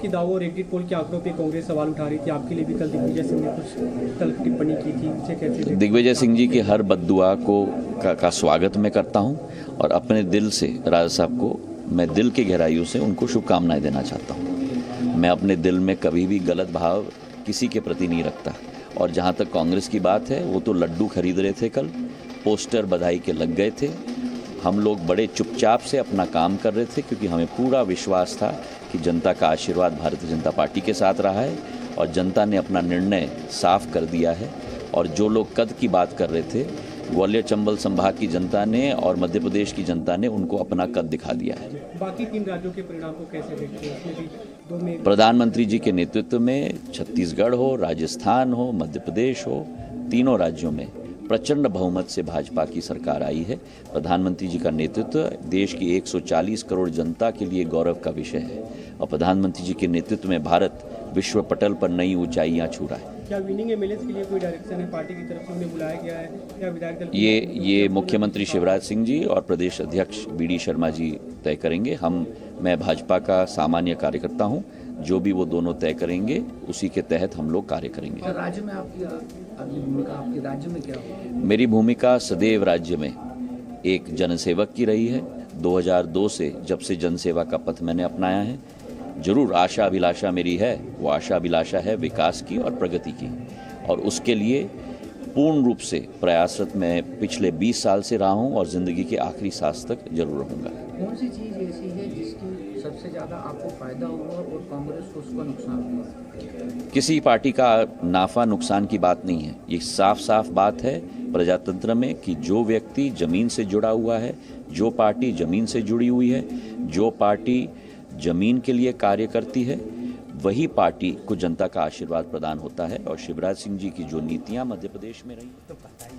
के दावों और एग्जिट पोल के आंकड़ों पे कांग्रेस सवाल उठा रही थी, आपके लिए भी कल दिग्विजय सिंह ने कुछ तल्ख टिप्पणी की थी, उसे कैसे? दिग्विजय सिंह जी की हर बद्दुआ का स्वागत मैं करता हूं और अपने दिल से राजा साहब को मैं दिल की गहराइयों से उनको शुभकामनाएं देना चाहता हूं। मैं अपने दिल में कभी भी गलत भाव किसी के प्रति नहीं रखता। और जहां तक कांग्रेस की बात है, वो तो लड्डू खरीद रहे थे, कल पोस्टर बधाई के लग गए थे। हम लोग बड़े चुपचाप से अपना काम कर रहे थे क्योंकि हमें पूरा विश्वास था कि जनता का आशीर्वाद भारतीय जनता पार्टी के साथ रहा है और जनता ने अपना निर्णय साफ कर दिया है। और जो लोग कद की बात कर रहे थे, ग्वालियर चंबल संभाग की जनता ने और मध्य प्रदेश की जनता ने उनको अपना कद दिखा दिया है। बाकी 3 राज्यों के परिणाम को कैसे देखते हैं? उसमें भी 2 में प्रधानमंत्री जी के नेतृत्व में छत्तीसगढ़ हो, राजस्थान हो, मध्य प्रदेश हो, तीनों राज्यों में प्रचंड बहुमत से भाजपा की सरकार आई है। प्रधानमंत्री जी का नेतृत्व देश की 140 करोड़ जनता के लिए गौरव का विषय है और प्रधानमंत्री जी के नेतृत्व में भारत विश्व पटल पर नई ऊंचाइयां छू रहा है। क्या विनिंग एमएलएस के लिए कोई डायरेक्शन है पार्टी की तरफ से, उन्हें बुलाया गया है या विधायक दल? ये मुख्यमंत्री शिवराज सिंह जी और प्रदेश अध्यक्ष बीडी शर्मा जी तय करेंगे। मैं भाजपा का सामान्य कार्यकर्ता हूं, जो भी वो दोनों तय करेंगे उसी के तहत हम लोग कार्य करेंगे। राज्य में आपकी भूमिका, आपके राज्य में क्या होगा? मेरी भूमिका सदैव राज्य में एक जनसेवक की रही है। 2002 से जब से जनसेवा का पथ मैंने अपनाया है, जरूर आशा अभिलाषा मेरी है। वो आशा अभिलाषा है विकास की और प्रगति की, और उसके लिए पूर्ण रूप से प्रयासरत मैं पिछले 20 साल से रहा हूं और जिंदगी के आखिरी सांस तक जरूर रहूंगा। कौन सी चीज़ ऐसी है जिसकी सबसे ज़्यादा आपको फायदा हुआ और कांग्रेस को उसका नुकसान हुआ? किसी पार्टी का नाफा नुकसान की बात नहीं है। ये साफ साफ बात है प्रजातंत्र में कि जो व्यक्ति जमीन से जुड़ा हुआ है, जो पार्टी जमीन से जुड़ी हुई है, जो पार्टी जमीन के लिए कार्य करती है, वही पार्टी को जनता का आशीर्वाद प्रदान होता है। और शिवराज सिंह जी की जो नीतियां मध्य प्रदेश में रही,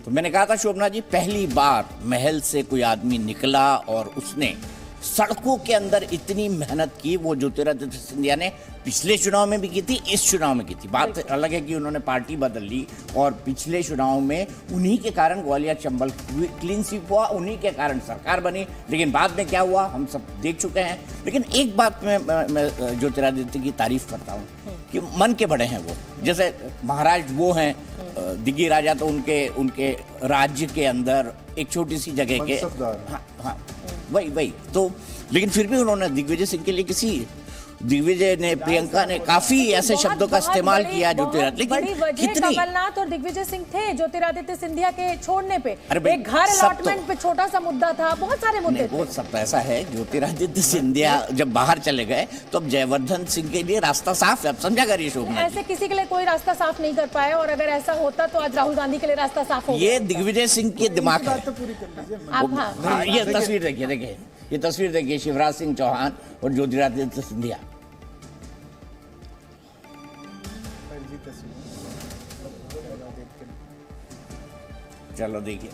तो मैंने कहा था शोभना जी, पहली बार महल से कोई आदमी निकला और उसने सड़कों के अंदर इतनी मेहनत की। वो ज्योतिरादित्य सिंधिया ने पिछले चुनाव में भी की थी, इस चुनाव में की थी। बात अलग है कि उन्होंने पार्टी बदल ली और पिछले चुनाव में उन्हीं के कारण ग्वालियर चंबल क्लीन स्वीप हुआ, उन्हीं के कारण सरकार बनी। लेकिन बाद में क्या हुआ हम सब देख चुके हैं। लेकिन एक बात मैं ज्योतिरादित्य की तारीफ करता हूँ कि मन के बड़े हैं वो। जैसे महाराज वो हैं दिग्गी राजा, तो उनके राज्य के अंदर एक छोटी सी जगह के, हाँ वही तो, लेकिन फिर भी उन्होंने दिग्विजय सिंह के लिए दिग्विजय ने, प्रियंका ने काफी ऐसे शब्दों का इस्तेमाल किया ज्योतिरादित्य। लेकिन कितनी कमलनाथ और दिग्विजय सिंह थे ज्योतिरादित्य सिंधिया के छोड़ने पे, एक घर अलॉटमेंट पे छोटा सा मुद्दा था, बहुत सारे मुद्दे थे। वो सब ऐसा है, ज्योतिरादित्य सिंधिया जब बाहर चले गए तो अब जयवर्धन सिंह के लिए रास्ता साफ है। अब समझा करिए शोभना, ऐसे किसी के लिए कोई रास्ता साफ नहीं कर पाया, और अगर ऐसा होता तो आज राहुल गांधी के लिए रास्ता साफ हो। ये दिग्विजय सिंह के दिमाग है। ये तस्वीर देखिए शिवराज सिंह चौहान और ज्योतिरादित्य सिंधिया। चलो देखिए,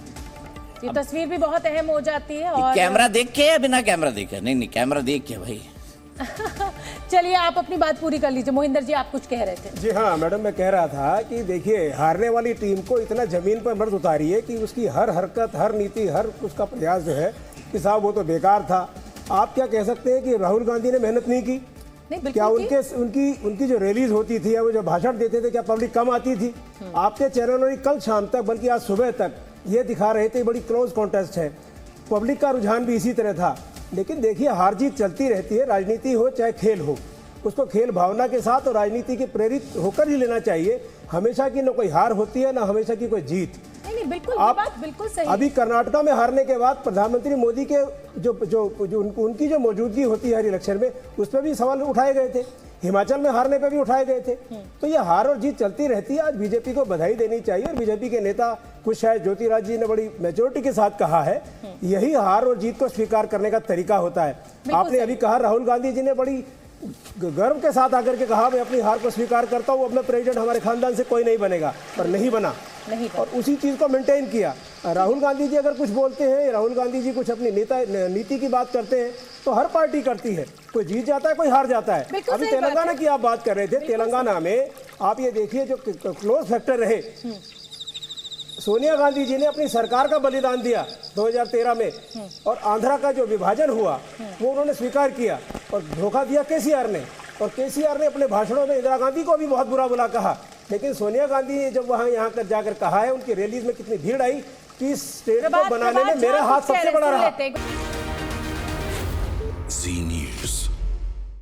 ये तस्वीर भी बहुत अहम हो जाती है। और कैमरा देख के या बिना कैमरा देखे? नहीं कैमरा देख के भाई। चलिए आप अपनी बात पूरी कर लीजिए। मोहिंदर जी आप कुछ कह रहे थे। जी हाँ मैडम, मैं कह रहा था कि देखिए, हारने वाली टीम को इतना जमीन पर मर्द उतारिए कि उसकी हर हरकत, हर नीति, हर उसका प्रयास जो है कि साहब वो तो बेकार था। आप क्या कह सकते हैं कि राहुल गांधी ने मेहनत नहीं की? क्या उनकी जो रैलीज होती थी या वो जो भाषण देते थे, क्या पब्लिक कम आती थी? आपके चैनलों ने कल शाम तक, बल्कि आज सुबह तक ये दिखा रहे थे बड़ी क्लोज कॉन्टेस्ट है, पब्लिक का रुझान भी इसी तरह था। लेकिन देखिए, हार जीत चलती रहती है, राजनीति हो चाहे खेल हो, उसको खेल भावना के साथ और राजनीति के प्रेरित होकर ही लेना चाहिए। हमेशा की न कोई हार होती है, ना हमेशा की कोई जीत। नहीं, बिल्कुल ये बात बिल्कुल सही। अभी कर्नाटका में हारने के बाद प्रधानमंत्री मोदी के उनकी जो मौजूदगी होती है हर इलेक्शन में, उस पर भी सवाल उठाए गए थे। हिमाचल में हारने पर भी उठाए गए थे। तो ये हार और जीत चलती रहती है। आज बीजेपी को बधाई देनी चाहिए और बीजेपी के नेता कुछ है, ज्योतिराज जी ने बड़ी मेजोरिटी के साथ कहा है, यही हार और जीत को स्वीकार करने का तरीका होता है। आपने अभी कहा, राहुल गांधी जी ने बड़ी गर्व के साथ आकर के कहा, मैं अपनी हार को स्वीकार करता हूँ, अपना प्रेसिडेंट हमारे खानदान से कोई नहीं बनेगा, पर नहीं बना। और उसी चीज को मेंटेन किया। राहुल गांधी जी अगर कुछ बोलते हैं, राहुल गांधी जी कुछ अपनी नीति की बात करते हैं, तो हर पार्टी करती है, कोई जीत जाता है, कोई हार जाता है। अभी तेलंगाना की आप बात कर रहे थे, तेलंगाना में आप ये देखिए जो क्लोज फैक्टर रहे, सोनिया गांधी जी ने अपनी सरकार का बलिदान दिया 2013 में, और आंध्रा का जो विभाजन हुआ वो उन्होंने स्वीकार किया, और धोखा दिया केसीआर ने। और केसीआर ने अपने भाषणों में इंदिरा गांधी को भी बहुत बुरा बुला कहा, लेकिन सोनिया गांधी ने जब वहां यहाँ कर जाकर कहा है, उनकी रैलीज में कितनी भीड़ आई कि इस स्टेट को बनाने में मेरा हाथ सबसे बड़ा रहा। जी न्यूज़।